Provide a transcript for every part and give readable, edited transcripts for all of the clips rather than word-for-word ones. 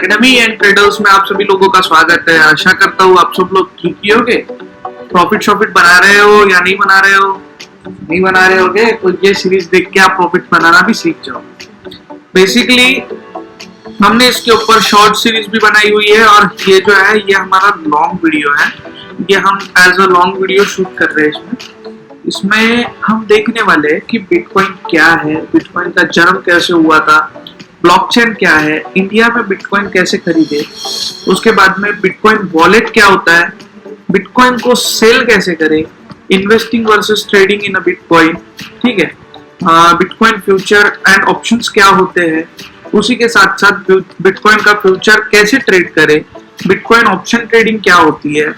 Academy and traders में आप सभी लोगों का स्वागत है। आशा करता हूँ आप सब लोग ठीक ही होगे। प्रॉफिट शॉफिट बना रहे हो या नहीं बना रहे हो? नहीं बना रहे होगे तो ये सीरीज देख के आप प्रॉफिट बनाना भी सीख जाओ। बेसिकली हमने इसके ऊपर शॉर्ट सीरीज भी बनाई हुई है और ये जो है ये हमारा लॉन्ग वीडियो है। ये हम as a long video shoot कर रहे हैं। इसमें हम देखने वाले हैं कि बिटकॉइन क्या है, बिटकॉइन का जन्म कैसे हुआ था, ब्लॉकचेन क्या है, इंडिया में बिटकॉइन कैसे खरीदे, उसके बाद में बिटकॉइन वॉलेट क्या होता है, बिटकॉइन को सेल कैसे करें, investing versus trading in a bitcoin, ठीक है, बिटकॉइन फ्यूचर एंड ऑप्शंस क्या होते हैं, उसी के साथ साथ बिटकॉइन का फ्यूचर कैसे ट्रेड करें, बिटकॉइन ऑप्शन ट्रेडिंग क्या होती है,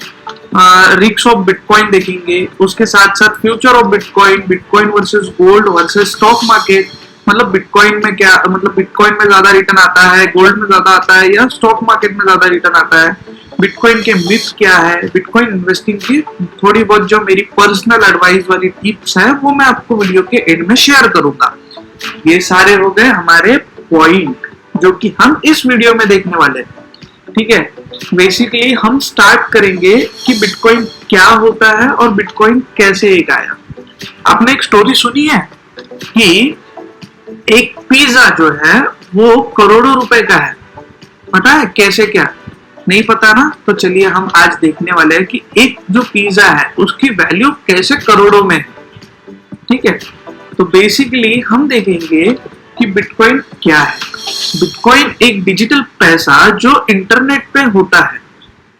रिस्क ऑफ बिटकॉइन देखेंगे, उसके साथ साथ future of bitcoin, bitcoin versus gold versus stock market, मतलब बिटकॉइन में क्या, मतलब बिटकॉइन में ज्यादा रिटर्न आता है, गोल्ड में ज्यादा आता है या स्टॉक मार्केट में ज्यादा रिटर्न आता है, बिटकॉइन के मिथ क्या है, बिटकॉइन इन्वेस्टिंग की थोड़ी बहुत जो मेरी पर्सनल एडवाइस वाली टिप्स है वो मैं आपको वीडियो के एंड में शेयर करूंगा। ये सारे हो गए हमारे पॉइंट जो कि हम इस वीडियो में देखने वाले हैं, ठीक है। बेसिकली हम स्टार्ट करेंगे कि बिटकॉइन क्या होता है और बिटकॉइन कैसे एक आया। आपने एक स्टोरी सुनी है कि एक पिज्जा जो है वो करोड़ों रुपए का है। पता है कैसे? क्या नहीं पता ना? तो चलिए हम आज देखने वाले हैं कि एक जो पिज्जा है उसकी वैल्यू कैसे करोड़ों में है, ठीक है। तो बेसिकली हम देखेंगे कि बिटकॉइन क्या है। बिटकॉइन एक डिजिटल पैसा जो इंटरनेट पे होता है,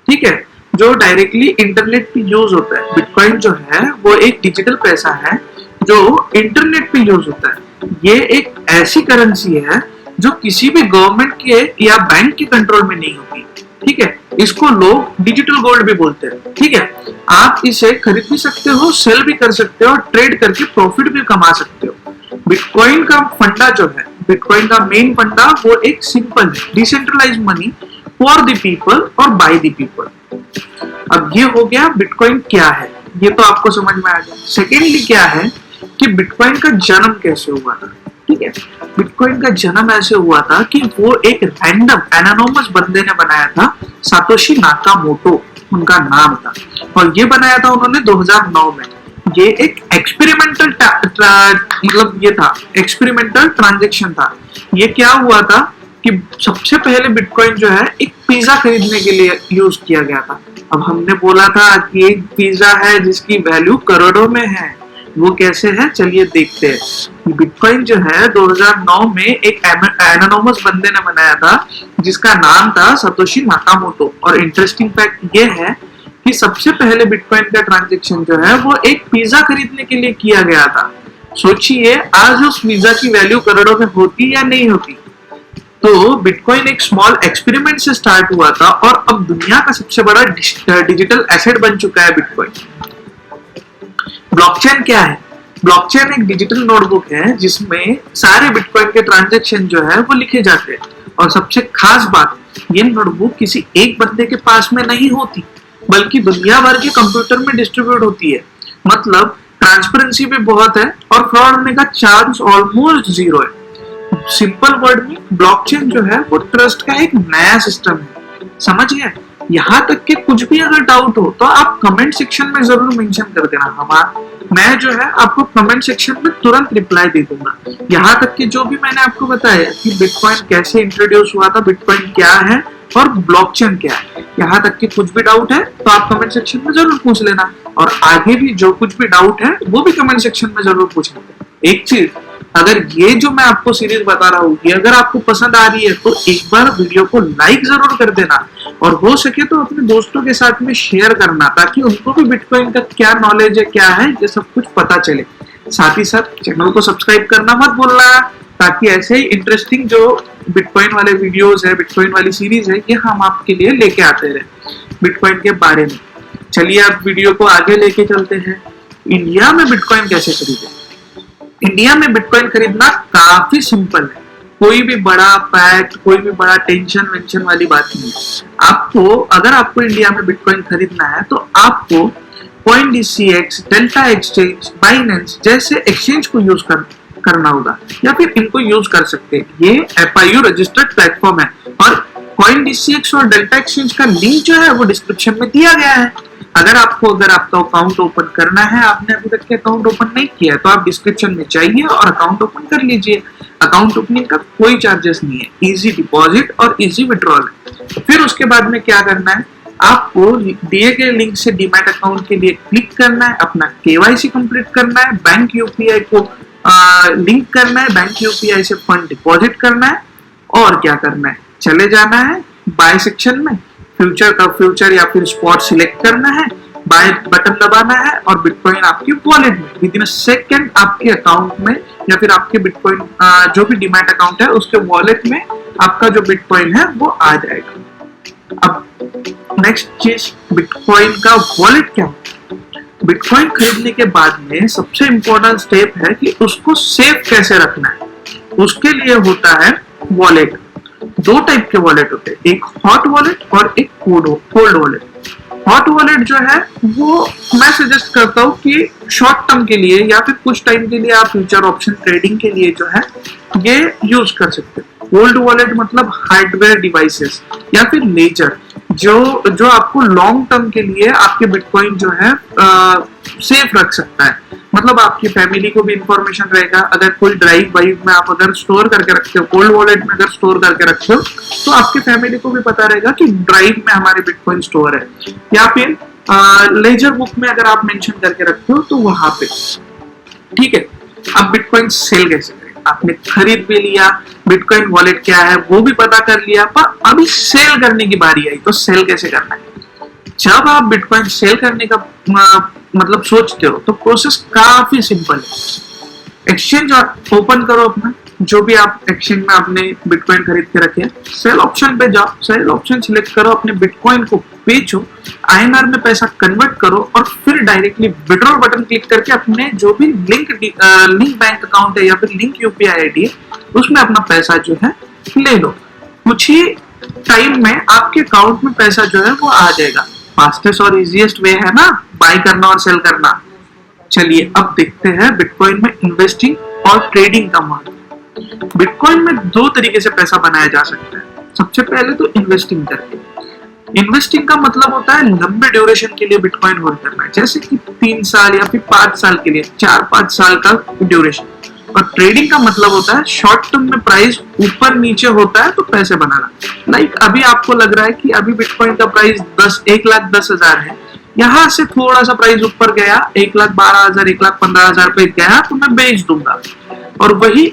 ठीक है, जो डायरेक्टली इंटरनेट पे यूज होता है। बिटकॉइन जो है वो एक डिजिटल पैसा है जो इंटरनेट पे यूज होता है। ये एक ऐसी करेंसी है जो किसी भी गवर्नमेंट के या बैंक के कंट्रोल में नहीं होती, ठीक है। इसको लोग डिजिटल गोल्ड भी बोलते हैं, ठीक है। आप इसे खरीद भी सकते हो, सेल भी कर सकते हो, ट्रेड करके प्रॉफिट भी कमा सकते हो। बिटकॉइन का फंडा जो है, बिटकॉइन का मेन फंडा वो एक सिंपल है, decentralise money for the people और बाय द पीपल। अब ये हो गया बिटकॉइन क्या है, ये तो आपको समझ में आ गया। सेकेंडली क्या है कि बिटकॉइन का जन्म कैसे हुआ था, ठीक है। बिटकॉइन का जन्म ऐसे हुआ था कि वो एक रैंडम एनोनिमस बंदे ने बनाया था, सातोशी नाकामोटो उनका नाम था, और ये बनाया था उन्होंने 2009 में। ये एक एक्सपेरिमेंटल मतलब ये था एक्सपेरिमेंटल ट्रांजैक्शन था। ये क्या हुआ था कि सबसे पहले बिटकॉइन जो है एक पिज्जा खरीदने के लिए यूज किया गया था। अब हमने बोला था कि एक पिज्जा है जिसकी वैल्यू करोड़ों में है, वो कैसे है चलिए देखते हैं। बिटकॉइन जो है 2009 में एक एनोनिमस बंदे ने बनाया था जिसका नाम था सातोशी नाकामोटो। और इंटरेस्टिंग फैक्ट ये है कि सबसे पहले बिटकॉइन का ट्रांजैक्शन जो है वो एक पिज्जा खरीदने के लिए किया गया था। सोचिए आज उस पिज्जा की वैल्यू करोड़ों में होती या नहीं होती। तो बिटकॉइन एक स्मॉल एक्सपेरिमेंट से स्टार्ट हुआ था और अब दुनिया का सबसे बड़ा डिजिटल एसेट बन चुका है बिटकॉइन। ब्लॉकचेन क्या है? ब्लॉकचेन एक डिजिटल नोटबुक है जिसमें सारे बिटकॉइन के ट्रांजैक्शन जो है वो लिखे जाते हैं। और सबसे खास बात, ये नोटबुक किसी एक बंदे के पास में नहीं होती बल्कि दुनिया भर के कंप्यूटर में डिस्ट्रीब्यूट होती है। मतलब ट्रांसपेरेंसी भी बहुत है और फ्रॉड होने का चांस ऑलमोस्ट जीरो है। सिंपल वर्ड में ब्लॉकचेन जो है वो ट्रस्ट का एक नया सिस्टम है, समझ गए? यहाँ तक कि कुछ भी अगर डाउट हो तो आप कमेंट सेक्शन में जरूर मेंशन कर देना। मैं जो है आपको कमेंट सेक्शन में तुरंत रिप्लाई दे दूंगा। यहाँ तक कि जो भी मैंने आपको बताया कि बिटकॉइन कैसे इंट्रोड्यूस हुआ था, बिटकॉइन क्या है और ब्लॉकचेन क्या है, यहाँ तक कि कुछ भी डाउट है तो आप कमेंट सेक्शन में जरूर पूछ लेना। और आगे भी जो कुछ भी डाउट है वो भी कमेंट सेक्शन में जरूर पूछ लेना। एक चीज, अगर ये जो मैं आपको सीरीज बता रहा हूँ ये अगर आपको पसंद आ रही है तो एक बार वीडियो को लाइक जरूर कर देना और हो सके तो अपने दोस्तों के साथ में शेयर करना ताकि उनको भी बिटकॉइन का क्या नॉलेज है, क्या है, ये सब कुछ पता चले। साथ ही साथ चैनल को सब्सक्राइब करना मत भूलना ताकि ऐसे ही इंटरेस्टिंग जो बिटकॉइन वाले वीडियोस है, बिटकॉइन वाली सीरीज है, ये हम आपके लिए लेके आते रहे बिटकॉइन के बारे में। चलिए अब वीडियो को आगे लेके चलते हैं। इंडिया में बिटकॉइन कैसे खरीदे? इंडिया में बिटकॉइन खरीदना काफी सिंपल है। कोई भी बड़ा फैक्ट, कोई भी बड़ा टेंशन वेंशन वाली बात नहीं है। आपको अगर आपको इंडिया में बिटकॉइन खरीदना है तो आपको CoinDCX, डेल्टा एक्सचेंज, बाइनेंस जैसे एक्सचेंज को यूज करना होगा या फिर इनको यूज कर सकते हैं। ये FIU रजिस्टर्ड प्लेटफॉर्म है और कॉइन DCX और डेल्टा एक्सचेंज का लिंक जो है वो डिस्क्रिप्शन में दिया गया है। अगर आपका अकाउंट ओपन करना है, आपने अभी तक के अकाउंट ओपन नहीं किया है, तो आप डिस्क्रिप्शन में जाइए और अकाउंट ओपन कर लीजिए। अकाउंट ओपनिंग का कोई चार्जेस नहीं है, इजी डिपॉजिट और इजी विड्रॉल है। फिर उसके बाद में क्या करना है, आपको दिए गए लिंक से डीमैट अकाउंट के लिए क्लिक करना है, अपना KYC कंप्लीट करना है, बैंक UPI को लिंक करना है, बैंक UPI से फंड डिपॉजिट करना है और क्या करना है, चले जाना है बाय सेक्शन में, फ्यूचर या फिर स्पॉट सिलेक्ट करना है, बाय बटन दबाना है और बिटकॉइन आपकी वॉलेट में विद इन सेकंड आपके अकाउंट में या फिर आपके बिटकॉइन जो भी डीमैट अकाउंट है उसके वॉलेट में आपका जो बिटकॉइन है वो आ जाएगा। अब नेक्स्ट चीज, बिटकॉइन का वॉलेट क्या होता है। बिटकॉइन खरीदने के बाद में सबसे इंपॉर्टेंट स्टेप है कि उसको सेव कैसे रखना है। उसके लिए होता है वॉलेट। दो टाइप के वॉलेट होते हैं, एक हॉट वॉलेट और एक कोल्ड वॉलेट। हॉट वॉलेट जो है वो मैं सजेस्ट करता हूँ कि शॉर्ट टर्म के लिए या फिर कुछ टाइम के लिए आप फ्यूचर ऑप्शन ट्रेडिंग के लिए जो है ये यूज कर सकते हैं। कोल्ड वॉलेट मतलब हार्डवेयर डिवाइसेस या फिर लेजर जो आपको लॉन्ग टर्म के लिए आपके बिटकॉइन जो है सेफ रख सकता है। मतलब आपकी फैमिली को भी इंफॉर्मेशन रहेगा। अगर कोई ड्राइव वाइव में आप अगर स्टोर करके रखते हो, कोल्ड वॉलेट में अगर स्टोर करके रखते हो, तो आपकी फैमिली को भी पता रहेगा कि ड्राइव में हमारे बिटकॉइन स्टोर है। या फिर लेजर बुक में अगर आप मेंशन करके रखते हो तो वहां पे ठीक है। अब बिटकॉइन सेल कैसे करें, आपने खरीद भी लिया, बिटकॉइन वॉलेट क्या है वो भी पता कर लिया, पर अभी सेल करने की बारी आई तो सेल कैसे करना है। जब आप बिटकॉइन सेल करने का मतलब सोचते हो तो प्रोसेस काफी सिंपल है। एक्सचेंज ओपन करो अपना, जो भी आप एक्सचेंज में आपने बिटकॉइन खरीद के रखे, सेल ऑप्शन पे जाओ, सेल ऑप्शन सिलेक्ट करो, अपने बिटकॉइन को बेचो, INR में पैसा कन्वर्ट करो और फिर डायरेक्टली विड्रॉल बटन क्लिक करके अपने जो भी लिंक बैंक अकाउंट है या फिर लिंक UPI ID है उसमें अपना पैसा जो है ले लो। कुछ ही टाइम में आपके अकाउंट में पैसा जो है वो आ जाएगा। फास्टेस्ट और इजीएस्ट वे है ना बाय करना और सेल करना। चलिए अब देखते हैं बिटकॉइन में इन्वेस्टिंग और ट्रेडिंग का महत्व। बिटकॉइन में दो तरीके से पैसा बनाया जा सकता है। सबसे पहले तो इन्वेस्टिंग करके। इन्वेस्टिंग का मतलब होता है लंबे ड्यूरेशन के लिए बिटकॉइन होल्ड करना है, जैसे कि 3 साल या फिर 5 साल के लिए, 4-5 साल का ड्यूरेशन। और ट्रेडिंग का मतलब होता है शॉर्ट टर्म में प्राइस ऊपर नीचे होता है तो पैसे बनाना। लाइक अभी आपको लग रहा है कि अभी बिटकॉइन का प्राइस 1,10,000 है, यहाँ से थोड़ा सा प्राइस ऊपर गया 1,12,000 1,15,000 पे गया तो मैं बेच दूंगा। और वही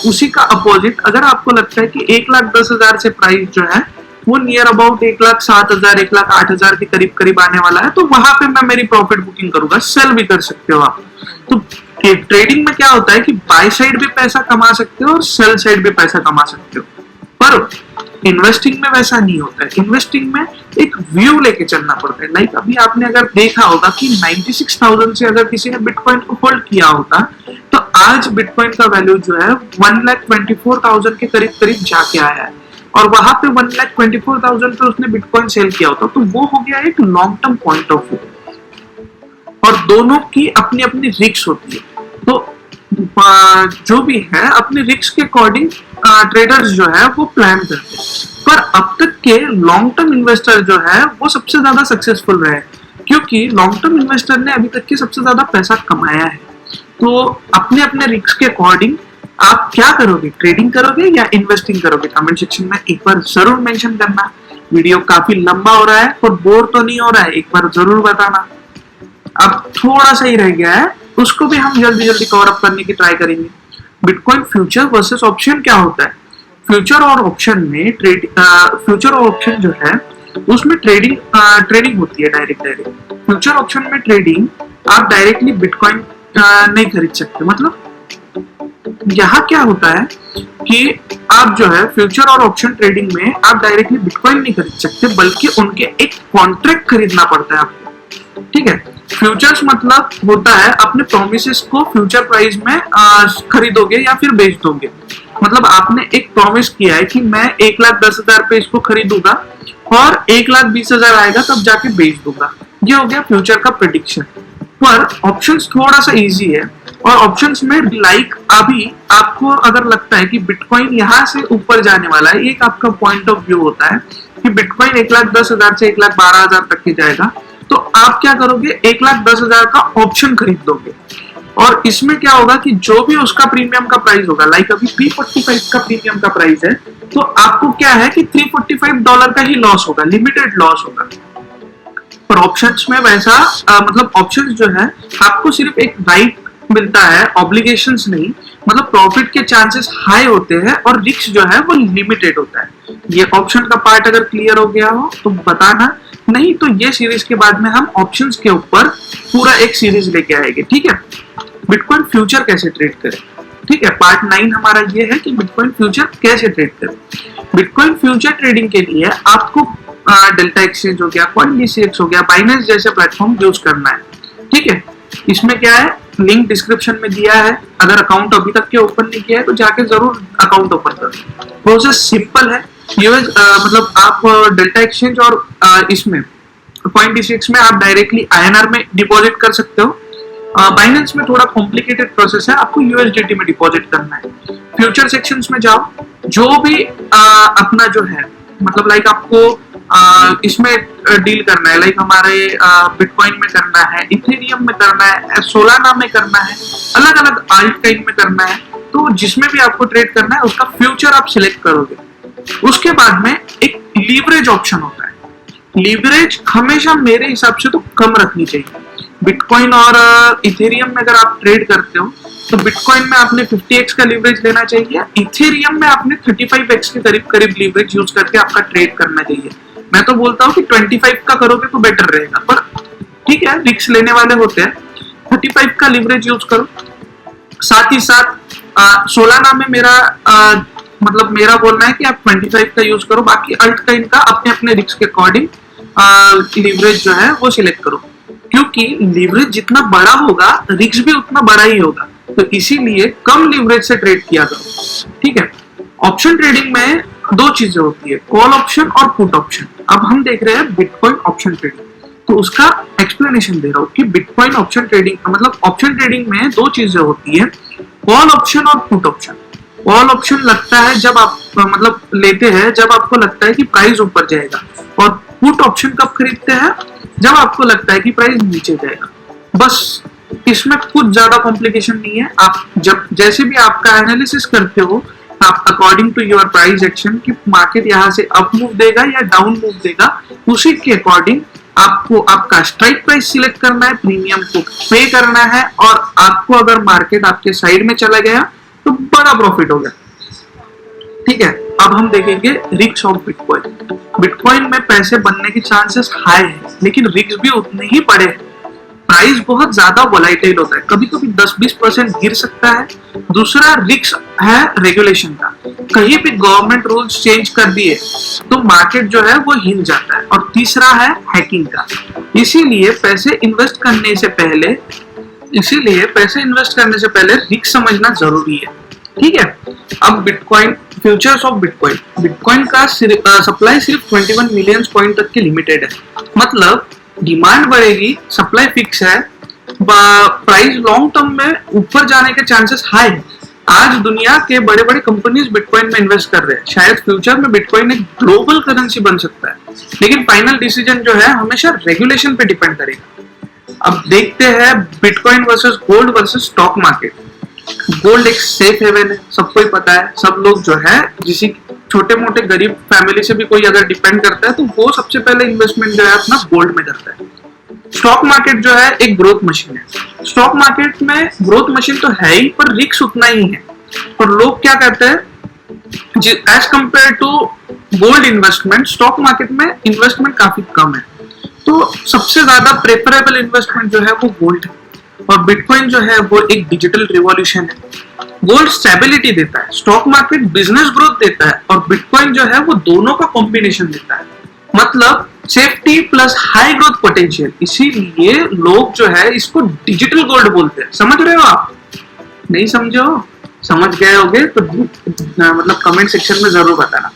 उसी का अपोजिट अगर आपको लगता है कि 1,10,000 से प्राइस जो है वो नियर अबाउट 1,07,000 1,08,000 के करीब करीब आने वाला है, तो वहां पे मैं मेरी प्रॉफिट बुकिंग करूंगा। सेल भी कर सकते हो आप। तो ट्रेडिंग में क्या होता है कि बाय साइड भी पैसा कमा सकते हो और सेल साइड भी पैसा कमा सकते हो, पर इन्वेस्टिंग में वैसा नहीं होता है। इन्वेस्टिंग में एक व्यू लेके चलना पड़ता है। लाइक अभी आपने अगर देखा होगा कि 96,000 से अगर किसी ने बिटकॉइन को होल्ड किया होता तो आज बिटकॉइन का वैल्यू जो है 1,24,000 के करीब करीब जाके आया है, और वहां पे 1,24,000 पे उसने बिटकॉइन सेल किया होता तो वो हो गया एक long term point of view. और दोनों की अपनी अपनी रिस्क होती है, तो जो भी है अपने रिस्क के अकॉर्डिंग ट्रेडर्स जो है वो प्लान करते हैं। पर अब तक के लॉन्ग टर्म इन्वेस्टर जो है वो सबसे ज्यादा सक्सेसफुल रहे, क्योंकि लॉन्ग टर्म इन्वेस्टर ने अभी तक के सबसे ज्यादा पैसा कमाया है। तो अपने अपने रिस्क के अकॉर्डिंग आप क्या करोगे, ट्रेडिंग करोगे या इन्वेस्टिंग करोगे, कमेंट सेक्शन में एक बार जरूर मेंशन करना। वीडियो काफी लंबा हो रहा है और बोर तो नहीं हो रहा है, एक बार जरूर बताना। अब थोड़ा सा ही रह गया है, उसको भी हम जल्दी जल्दी कवर अप करने की ट्राई करेंगे। बिटकॉइन फ्यूचर वर्सेस ऑप्शन क्या होता है। फ्यूचर और ऑप्शन में फ्यूचर और ऑप्शन जो है उसमें ट्रेडिंग होती है डायरेक्ट। फ्यूचर ऑप्शन में ट्रेडिंग आप डायरेक्टली बिटकॉइन नहीं खरीद सकते। मतलब यहाँ क्या होता है कि आप जो है फ्यूचर और ऑप्शन ट्रेडिंग में आप डायरेक्टली बिटकॉइन नहीं खरीद सकते, बल्कि उनके एक कॉन्ट्रैक्ट खरीदना पड़ता है आपको। ठीक है, फ्यूचर्स मतलब होता है अपने प्रोमिसेस को फ्यूचर प्राइस में खरीदोगे या फिर बेच दोगे। मतलब आपने एक प्रॉमिस किया है कि मैं 1,10,000 पे इसको खरीदूंगा और 1,20,000 आएगा तब जाके बेच दूंगा। ये हो गया फ्यूचर का प्रेडिक्शन। पर ऑप्शंस थोड़ा सा इजी है। और ऑप्शंस में लाइक अभी आपको अगर लगता है कि बिटकॉइन यहाँ से ऊपर जाने वाला है, एक आपका पॉइंट ऑफ व्यू होता है कि बिटकॉइन 1,10,000 से 1,12,000 तक की जाएगा, तो आप क्या करोगे, 1,10,000 का ऑप्शन खरीद दोगे। और इसमें क्या होगा कि जो भी उसका प्रीमियम का प्राइस होगा, लाइक अभी 345 का प्रीमियम का प्राइस है, तो आपको क्या है कि $345 का ही लॉस होगा, लिमिटेड लॉस होगा। पर ऑप्शंस में वैसा मतलब ऑप्शंस जो है आपको सिर्फ एक राइट मिलता है, ऑब्लिगेशंस नहीं, मतलब प्रॉफिट के चांसेस हाई होते हैं और रिस्क जो है वो लिमिटेड होता है। ये ऑप्शन का पार्ट अगर क्लियर हो गया हो तो बताना, नहीं तो ये सीरीज के बाद में हम ऑप्शंस के ऊपर पूरा एक सीरीज लेके आएंगे, ठीक है। बिटकॉइन फ्यूचर कैसे ट्रेड करें, ठीक है, पार्ट 9 हमारा ये है कि बिटकॉइन फ्यूचर कैसे ट्रेड करें। बिटकॉइन फ्यूचर ट्रेडिंग के लिए आपको डेल्टा एक्सचेंज हो गया, CoinDCX हो गया, बाइनेंस जैसे प्लेटफॉर्म यूज करना है, ठीक है। इसमें क्या है, लिंक डिस्क्रिप्शन में दिया है, अगर अकाउंट अभी तक के ओपन नहीं किया है तो जाके जरूर अकाउंट ओपन करो। प्रोसेस सिंपल है, मतलब आप डेल्टा एक्सचेंज और इसमें CoinDCX में आप डायरेक्टली INR में डिपॉजिट कर सकते हो। बाइनेंस में थोड़ा कॉम्प्लिकेटेड प्रोसेस है, आपको USDT में डिपॉजिट करना है। फ्यूचर सेक्शंस में जाओ, जो भी अपना जो है मतलब लाइक आपको इसमें डील करना है, लाइक हमारे बिटकॉइन में करना है, इथेरियम में करना है, सोलाना में करना है, अलग अलग आल्टकॉइन में करना है, तो जिसमें भी आपको ट्रेड करना है उसका फ्यूचर आप सिलेक्ट करोगे। उसके बाद में एक लीवरेज ऑप्शन होता है। लीवरेज हमेशा मेरे हिसाब से तो कम रखनी चाहिए। बिटकॉइन और इथेरियम में अगर आप ट्रेड करते हो तो बिटकॉइन में आपने 50x का लीवरेज लेना चाहिए, इथेरियम में आपने 35x के करीब करीब लीवरेज यूज करके आपका ट्रेड करना चाहिए। मैं तो बोलता हूँ कि 25 का करोगे तो बेटर रहेगा, पर ठीक है, रिस्क लेने वाले होते हैं, 35 का लीवरेज यूज करो। साथ ही साथ सोलाना में मेरा मतलब मेरा बोलना है कि आप 25 का यूज करो, बाकी अल्टकॉइन का अपने अपने रिस्क के अकॉर्डिंग लीवरेज जो है वो सिलेक्ट करो, क्योंकि लीवरेज जितना बड़ा होगा रिस्क भी उतना बड़ा ही होगा, तो इसीलिए कम लीवरेज से ट्रेड किया करो, ठीक है। ऑप्शन ट्रेडिंग में दो चीजें होती है, कॉल ऑप्शन और पुट ऑप्शन। अब हम देख रहे हैं बिटकॉइन ऑप्शन ट्रेडिंग, तो उसका एक्सप्लेनेशन दे रहा हूँ कि बिटकॉइन ऑप्शन ट्रेडिंग मतलब ऑप्शन ट्रेडिंग में दो चीजें होती है, कॉल ऑप्शन और पुट ऑप्शन। कॉल ऑप्शन लगता है जब आप मतलब लेते हैं जब आपको लगता है कि प्राइस ऊपर जाएगा, और पुट ऑप्शन कब खरीदते हैं, जब आपको लगता है कि प्राइस नीचे जाएगा। बस इसमें कुछ ज्यादा कॉम्प्लिकेशन नहीं है। आप जब जैसे भी आपका एनालिसिस करते हो, आप according to your price action कि मार्केट यहाँ से अप मूव देगा या डाउन मूव देगा, उसी के अकॉर्डिंग आपको आपका स्ट्राइक प्राइस सिलेक्ट करना है, प्रीमियम को पे करना है, और आपको अगर मार्केट आपके साइड में चला गया तो बड़ा प्रॉफिट हो गया, ठीक है। अब हम देखेंगे रिस्क ऑफ बिटकॉइन। बिटकॉइन में पैसे बनने के चांसेस हाई है, लेकिन रिस्क भी उतने ही बड़े हैं। प्राइस बहुत ज्यादा वोलाटाइल होता है, कभी कभी 10-20% गिर सकता है। दूसरा रिस्क है रेगुलेशन का, कहीं भी गवर्नमेंट रूल्स चेंज कर दिए तो मार्केट जो है वो हिल जाता है। और तीसरा है हैकिंग का। इसीलिए पैसे इन्वेस्ट करने से पहले रिस्क समझना जरूरी है, ठीक है। अब बिटकॉइन फ्यूचर्स ऑफ बिटकॉइन का सप्लाई सिर्फ 21 मिलियन कॉइन तक के लिमिटेड है, मतलब डिमांड बढ़ेगी, सप्लाई फिक्स है, प्राइस लॉन्ग टर्म में ऊपर जाने के चांसेस हाई है। आज दुनिया के बड़े बड़े कंपनीज बिटकॉइन में इन्वेस्ट कर रहे हैं, शायद फ्यूचर में बिटकॉइन एक ग्लोबल करेंसी बन सकता है, लेकिन फाइनल डिसीजन जो है हमेशा रेगुलेशन पे डिपेंड करेगा। अब देखते हैं bitcoin versus gold versus stock market. Gold एक सेफ हेवन है, सबको ही पता है। सब लोग जो है किसी छोटे मोटे गरीब फैमिली से भी कोई अगर डिपेंड करता है तो वो सबसे पहले इन्वेस्टमेंट जो है अपना गोल्ड में करता है। स्टॉक मार्केट जो है एक ग्रोथ मशीन है। स्टॉक मार्केट में ग्रोथ मशीन तो है ही, पर रिस्क उतना ही है। और लोग क्या कहते हैं, as compared to gold investment, stock market में इन्वेस्टमेंट काफी कम है, तो सबसे ज्यादा प्रेफरेबल इन्वेस्टमेंट जो है वो गोल्ड है। और बिटकॉइन जो है वो एक डिजिटल रिवॉल्यूशन है। गोल्ड स्टेबिलिटी देता है, स्टॉक मार्केट बिजनेस ग्रोथ देता है, और बिटकॉइन जो है वो दोनों का कॉम्बिनेशन देता है, मतलब safety plus high growth potential. इसीलिए लोग जो है इसको डिजिटल गोल्ड बोलते हैं। समझ रहे हो आप? नहीं समझो? समझ गए होगे तो मतलब कमेंट सेक्शन में जरूर बताना।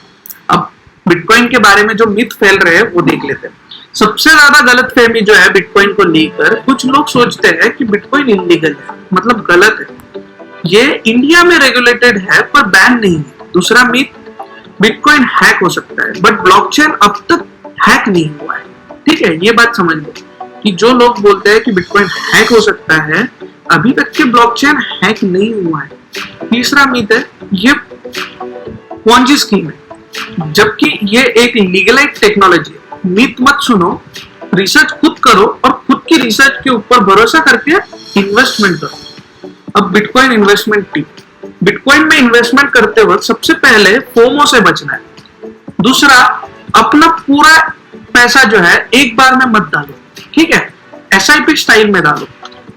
अब बिटकॉइन के बारे में जो मिथ फैल रहे हैं वो देख लेते हैं। सबसे ज्यादा गलतफहमी जो है बिटकॉइन को लेकर, कुछ लोग सोचते हैं कि बिटकॉइन इलीगल है, मतलब गलत है, ये इंडिया में रेगुलेटेड है पर बैन नहीं है। दूसरा मीथ, बिटकॉइन हैक हो सकता है बट ब्लॉकचेन अब तक हैक नहीं हुआ है। ठीक है, ये बात समझ लो कि जो लोग बोलते हैं कि बिटकॉइन हैक हो सकता है, अभी तक के ब्लॉकचेन हैक नहीं हुआ है। तीसरा मीथ है, ये पॉन्जी स्कीम है, जबकि ये एक लीगलाइज्ड टेक्नोलॉजी है। मीथ मत सुनो, रिसर्च खुद करो और खुद की रिसर्च के ऊपर भरोसा करके इन्वेस्टमेंट करो। अब बिटकॉइन इन्वेस्टमेंट टिप, बिटकॉइन में इन्वेस्टमेंट करते वक्त सबसे पहले फोमो से बचना है। दूसरा, अपना पूरा पैसा जो है एक बार में मत डालो, ठीक है, एसआईपी स्टाइल में डालो,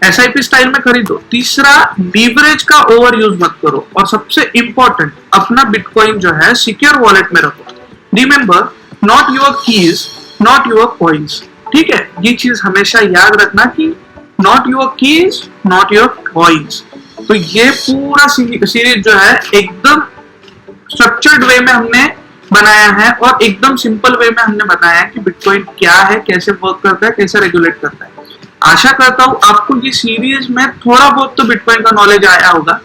एसआईपी स्टाइल में खरीदो। तीसरा, लीवरेज का ओवर यूज मत करो। और सबसे इंपॉर्टेंट, अपना बिटकॉइन जो है सिक्योर वॉलेट में रखो। Remember, not your keys, not your coins. ठीक है, ये चीज हमेशा याद रखना कि not your keys, not your coins. तो ये पूरा सीरीज जो है एकदम स्ट्रक्चर्ड वे में हमने बनाया है और एकदम सिंपल वे में हमने बताया है कि बिटकॉइन क्या है, कैसे वर्क करता है, कैसे रेगुलेट करता है। आशा करता हूँ आपको ये सीरीज में थोड़ा बहुत तो बिटकॉइन का नॉलेज आया होगा।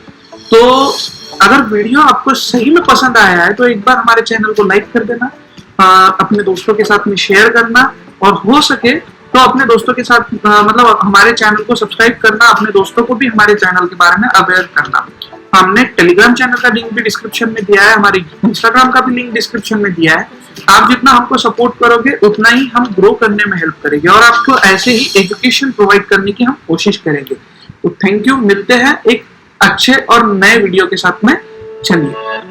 तो अगर वीडियो आपको सही में पसंद आया है तो एक बार हमारे चैनल को लाइक कर देना, अपने दोस्तों के साथ में शेयर करना, और हो सके तो अपने दोस्तों के साथ मतलब हमारे चैनल को सब्सक्राइब करना, अपने दोस्तों को भी हमारे चैनल के बारे में अवेयर करना। हमने टेलीग्राम चैनल का लिंक भी डिस्क्रिप्शन में दिया है, हमारे इंस्टाग्राम का भी लिंक डिस्क्रिप्शन में दिया है। आप जितना हमको सपोर्ट करोगे उतना ही हम ग्रो करने में हेल्प करेंगे और आपको ऐसे ही एजुकेशन प्रोवाइड करने की हम कोशिश करेंगे। तो थैंक यू, मिलते हैं एक अच्छे और नए वीडियो के साथ में। चलिए।